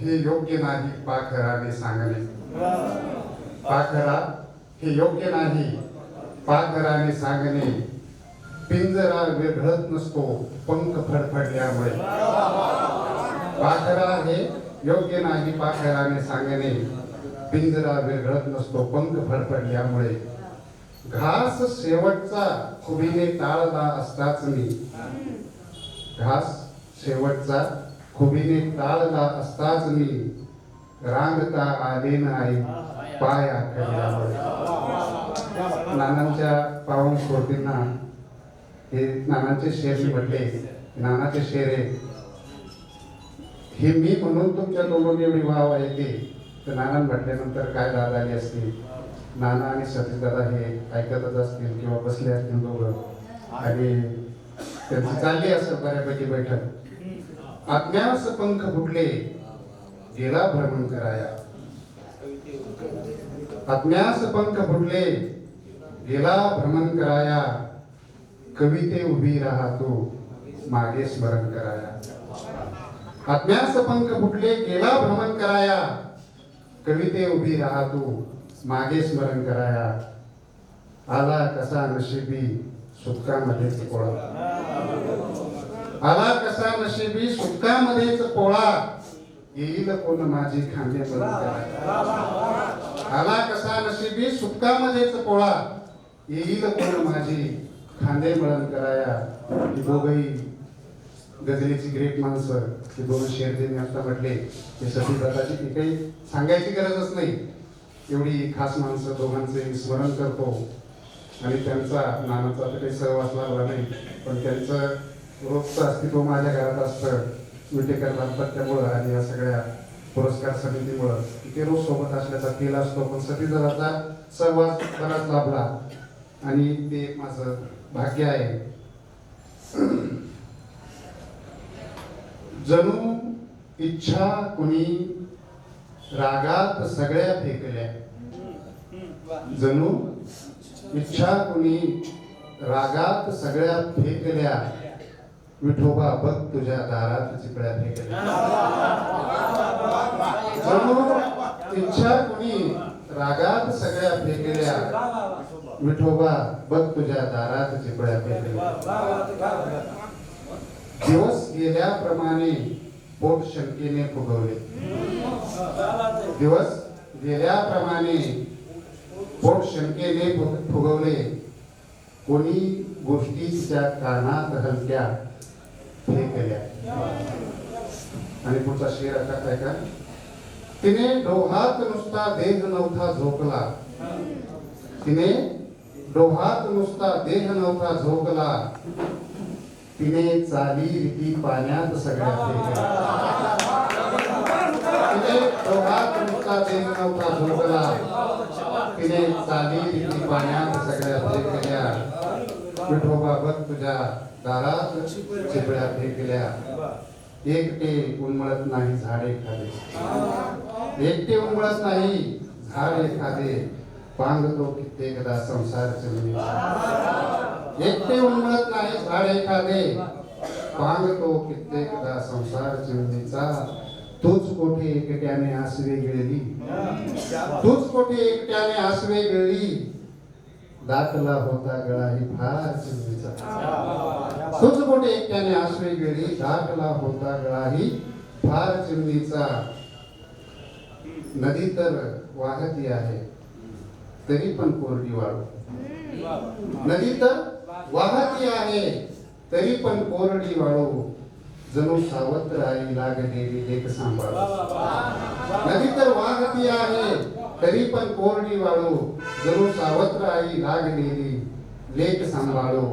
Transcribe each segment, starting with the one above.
हे योग्य नाही पाखराने सांगणे. पाखरा हे योग्य नाही पाखराने सांगणे. पिंजरा विरघळत नसतो पंख फडफडल्यामुळे. पाखरा हे योग्य नाही पाखराने सांगणे. पिंजरा विरघळत नसतो पंख फडफडल्यामुळे. घास शेवटचा खुबीने टाळला असताच मी. घास शेवटचा खुबीने टाळला असताच मी. रांगता आले नाही पाया खेळल्यामुळे. नानांच्या पावन स्फूर्तींना हे नानांचे शेर मी म्हटले. नानाचे शेर हे मी म्हणून तुमच्या तोंडून एवढी वाव येते तर नाना म्हटल्यानंतर काय दाद आली असती. नाना आणि सतीश दादा हे ऐकतच असतील किंवा बसले असतील दोघं आणि त्यांची चालली असेल बऱ्यापैकी बैठक. आज्ञास पंख फुटले गेला भ्रमण कराया. आज्ञास पंख फुटले गेला भ्रमण कराया. कविते उभी राहा तू मागे स्मरण कराया. आज्ञास पंख फुटले गेला भ्रमण कराया. कविते उभी राहा तू मागे स्मरण कराया. आला कसा नशिबी सुटकामध्येच पोळा. आला कसा नशिबी सुटकामध्येच पोळा. येईल कोण माझी खांदे मरण कराया. आला कसा नशिबी सुटकामध्येच पोळा. येईल कोण माझी खांदे मरण कराया. ही दोघही गझलेची ग्रेट माणसं. हे दोन शेर जे मी आता म्हटले ते सतीदादाची ती काही सांगायची गरजच नाही. एवढी खास माणसं दोघांचे स्मरण करतो आणि त्यांचा नानाचा तर काही सहवास लागला नाही पण त्यांचं रोजचं अस्तित्व माझ्या घरात असतं. विटेकर दाम्पत्यामुळं आणि या सगळ्या पुरस्कार समितीमुळं ते रोज सोबत असल्याचा फील असतो. पण सतीदादाचा सहवास बराच लाभला आणि ते माझं भाग्य आहे. जणू इच्छा कुणी रागात सगळ्या फेकल्या. जणू इच्छा कुणी रागात सगळ्या फेकल्या. विठोबा बघ तुझ्या दारात चिपळ्या फेकल्या. जणू इच्छा कुणी रागात सगळ्या फेकल्या. विठोबा बघ तुझ्या दारात चिपळ्या फेकल्या. दिवस गेल्याप्रमाणे पोट शंकेने फुगवले. दिवस गेल्याप्रमाणे पोट शंकेने फुगवले. कोणी गोष्टीच्या कानात हलक्या फेकल्या. आणि पुढचा शेर असा काय का. तिने डोहात नुसता देह नव्हता झोकला. तिने डोहात नुसता देह नव्हता झोकला. तिने चाली रीती पाण्यात सगळ्या फेकल्या. तिने डोहात नुसता देह नव्हता झोकला. तिने चाली रीती पाण्यात सगळ्या फेकल्या. विठोबा बघ तुझ्या दारात चिपळ्या फेकल्या. एकटे उन्मळत नाही झाड एखादे. एकटे उन्मळत नाही झाड एखादे. पांगतो कित्येकदा संसार जमिनीचा. एकटे उन्मळत नाही झाड एखादे. पांगतो कित्येकदा संसार जमिनीचा. तूच कोठे एकट्याने आसवे गिळली. तूच कोठे एकट्याने आसवे गिळली. दाटला होता गळा ही फार चिमणीचा. तूच कोठे एकट्याने आसवे गिळली. दाटला होता गळा ही फार चिमणीचा. नदी तर वाहती आहे तरी पण कोरडी वाळू. नदी तर वाहती आहे तरी पण कोरडी वाळू. जणू सावत्र आई लागलेली लेक सांभाळू. नदी तर वाहती आहे तरी पण कोरडी वाळू. जणू सावत्र आई लागलेली लेक सांभाळू.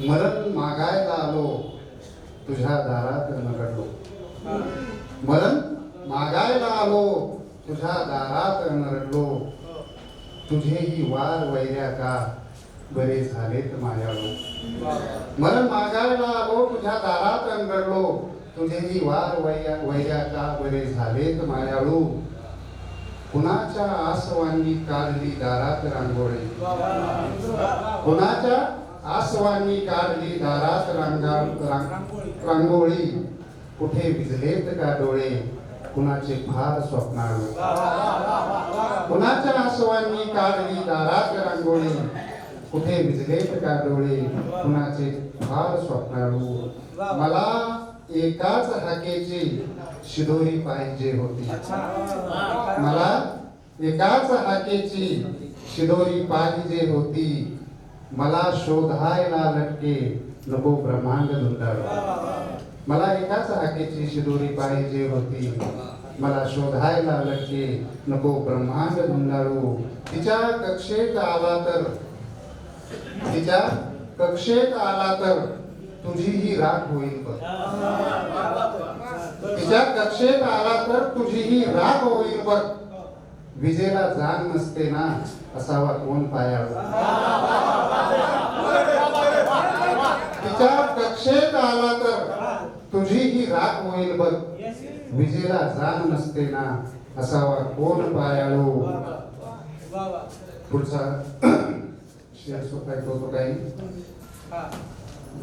मरण मागायला आलो तुझ्या दारात नरडलो. मरण मागायला आलो तुझ्या दारात नरडलो. तुझेही वार वैऱ्या का बरे झालेत मायाळू. मरण मागायला आलो तुझ्या दारात नरडलो. तुझेही वार वैऱ्या का बरे झालेत मायाळू. कुणाच्या आसवांनी काढली दारात रांगोळी. कुणाच्या आसवांनी काढली दारात रांगोळी, कुठे विझलेत का डोळे, कुणाचे फार स्वप्नाळू. कुणाच्या आसवांनी काढली दारात रांगोळी, कुठे विझलेत का डोळे, कुणाचे फार स्वप्नाळू. मला एकाच हाकेची शिदोरी पाहिजे होती. मला एकाच हाकेची शिदोरी पाहिजे होती. मला शोधायला लटके नको ब्रह्मांड धुंडाळू. मला एकाच हाकेची शिदोरी पाहिजे होती. मला शोधायला लटके नको ब्रह्मांड धुंडाळू. तिच्या कक्षेत आला तर, तिच्या कक्षेत आला तर तुझीही राख होईल बघ. तिच्या कक्षेत आला तर तुझीही राख होईल बघ. विजेला जाण नसते ना असावा कोण पायाळू. तिच्या कक्षेत आला तर तुझीही राख होईल बघ. विजेला जाण नसते ना असावा कोण पायाळू. पुढचा शेर स्वतः तो काही.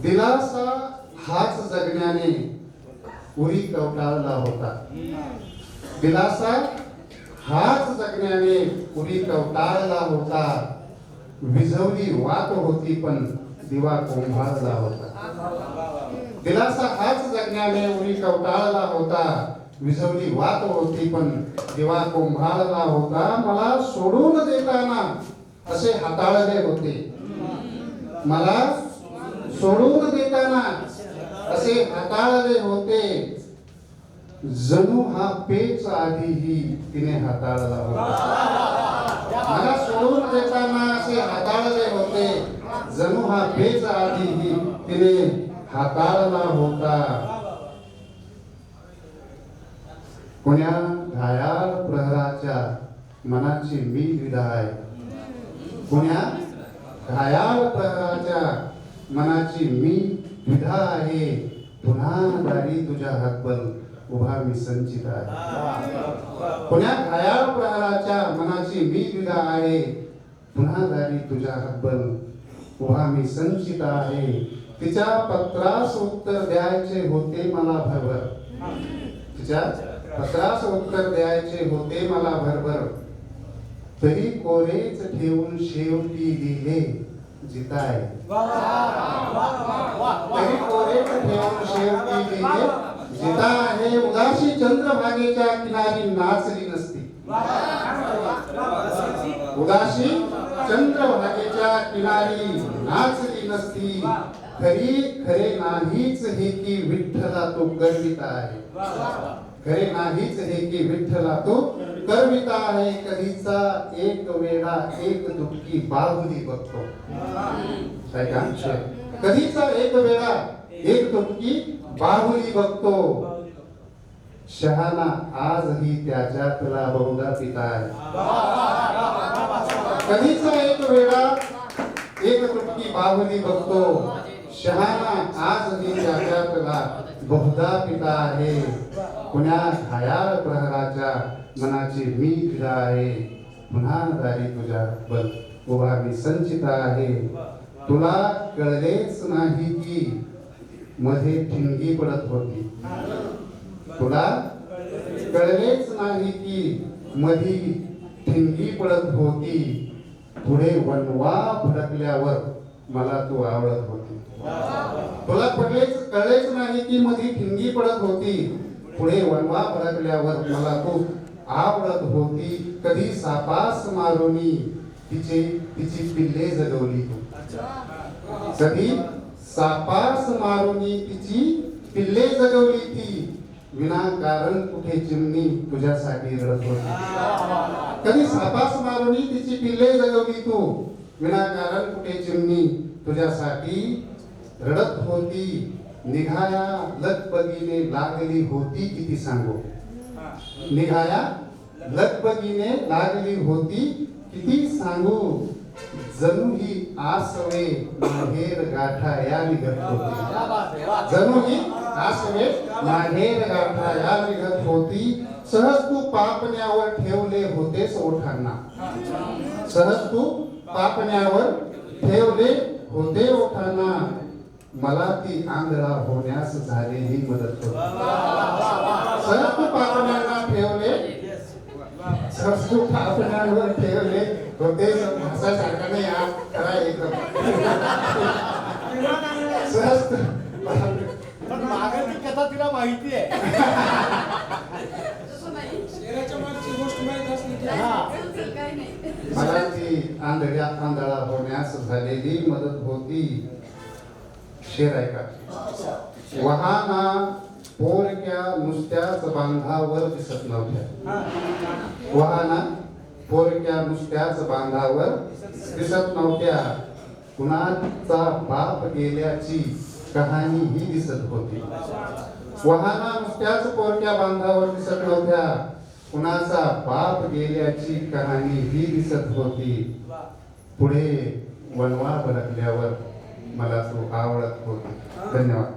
दिलासा हाच जगण्याने उरी कवटाळला होता. दिलासा हाच जगण्याने उरी कवटाळला होता. विझवली वात होती पण दिवा कोंभाळला होता. दिलासा हाच जगण्याने उरी कवटाळला होता. विझवली वात होती पण दिवा कोंभाळला होता. मला सोडून देताना असे हाताळले होते. मला सोडून देताना असे हाताळले होते. जणू हा पेच आधीही तिने हाताळला होता. मला सोडून देताना असे हाताळले होते. जणू हा पेच आधीही तिने हाताळला होता. कोण्या घायाळ प्रहराच्या मनाची मी विधाय. कोण्या घायाळ प्रहराच्या मनाची मी विधा आहे. पुन्हा दारी तुझ्या हातबल उभा मी संचित आहे. कोण्या घायाळ प्रहराच्या मनाची मी विधा आहे. पुन्हा दारी तुझ्या हातबल उभा मी संचित आहे. तिच्या पत्रास उत्तर द्यायचे होते मला भरभर. तिच्या पत्रास उत्तर द्यायचे होते मला भरभर. तरी कोरेच ठेवून शेवटी लिहिले जिताय. तरी कोरेच ठेवून शेवटी लिहिले जिता आहे. उदासी चंद्रभागेच्या किनारी नाचली नसती. उदासी चंद्रभागेच्या किनारी नाचली नसती. खरे नाहीच हे की विठ्ठला तो गर्विता आहे. खरे नाहीच हे की विठ्ठला तो गर्विता आहे. कधीचा एक वेळा एक दुटकी बाहुली बघतो. कधीचा एक वेळा एक दुटकी बाहुली बघतो. शहाणा आजही त्याच्यातला बहुधा पिता आहे. कधीचा एक वेळा एक दुटकी बाहुली बघतो. शहाणा आजही त्याच्यातला बहुधा पिता आहे. पुण्या घायाळ प्रहराच्या मनाची मी फिदा आहे. पुन्हा दारी तुझ्या बल उभा मी संचित आहे. तुला कळलेच नाही की मध्ये ठिणगी पडत होती. तुला कळलेच नाही की मधी ठिणगी पडत होती. पुढे वनवा भडकल्यावर मला तू आवडत होती. तुला कळलेच नाही की मधी ठिणगी पडत होती. पुढे वनवा भडकल्यावर मला तू आवडत होती. कधी सापास मारुनी तिची पिल्ले जगवली तू. कधी सापास मारुनी तिची पिल्ले जगवली ती. विनाकारण कुठे चिमणी तुझ्यासाठी रडत होती. कधी सापास मारुनी तिची पिल्ले जगवली तू. विनाकारण कुठे चिमणी तुझ्यासाठी रडत होती. निघाया लगबगीने लागली होती किती सांगू. निघाया लगबगीने लागली होती किती सांगू. जणू ही आसवे माहेर गाठा या निघत होती. जणू ही आसवे माहेर गाठा या निघत होती. सहज तू पापण्यावर ठेवले होतेस ओठांना. सहज तू पापण्यावर ठेवले होते ओठांना मला ती आंधळा होण्यास झालेली मदत होती. सहज तू पापण्यांना ठेवले, सहज तू पापण्यांवर ठेवले होते भासासारखा नाही हा खरा एकदम सहज पण मागाची कथा तिला माहिती आहे. मला ती आंधळा होण्यास झालेली मदत होती. शेर आहे का? वाहना पोरक्या नुसत्याच बांधावर दिसत नव्हत्या. वाहना पोरक्या नुसत्याच बांधावर दिसत नव्हत्या. कुणाचा बाप गेल्याची कहाणी ही दिसत होती. वाहना नुसत्याच पोरक्या बांधावर दिसत नव्हत्या. कुणाचा बाप गेल्याची कहाणी ही दिसत होती. पुढे वनवा भरकल्यावर मला तू आवडत होती. धन्यवाद.